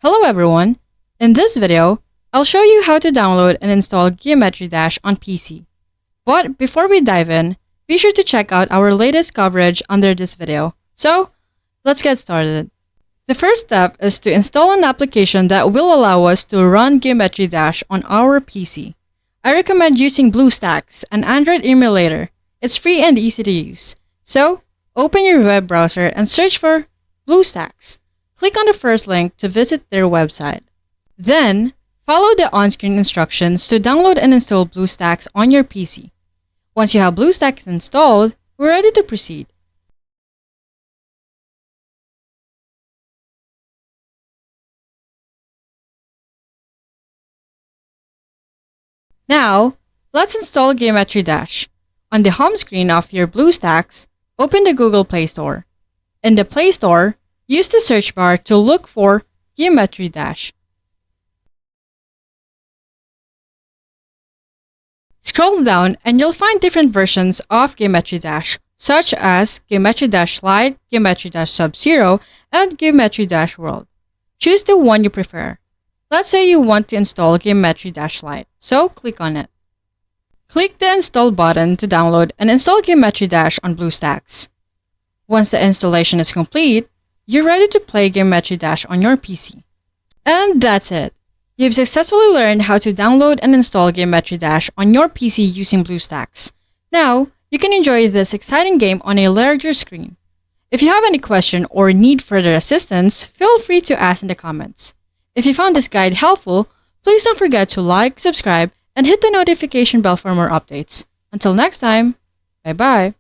Hello everyone! In this video, I'll show you how to download and install Geometry Dash on PC. But before we dive in, be sure to check out our latest coverage under this video. So, let's get started. The first step is to install an application that will allow us to run Geometry Dash on our PC. I recommend using BlueStacks, an Android emulator. It's free and easy to use. So, open your web browser and search for BlueStacks. Click on the first link to visit their website. Then, follow the on-screen instructions to download and install BlueStacks on your PC. Once you have BlueStacks installed, we're ready to proceed. Now, let's install Geometry Dash. On the home screen of your BlueStacks, open the Google Play Store. In the Play Store, use the search bar to look for Geometry Dash. Scroll down and you'll find different versions of Geometry Dash, such as Geometry Dash Lite, Geometry Dash Sub-Zero, and Geometry Dash World. Choose the one you prefer. Let's say you want to install Geometry Dash Lite, so click on it. Click the Install button to download and install Geometry Dash on BlueStacks. Once the installation is complete, you're ready to play Geometry Dash on your PC. And that's it! You've successfully learned how to download and install Geometry Dash on your PC using BlueStacks. Now, you can enjoy this exciting game on a larger screen. If you have any question or need further assistance, feel free to ask in the comments. If you found this guide helpful, please don't forget to like, subscribe, and hit the notification bell for more updates. Until next time, bye-bye!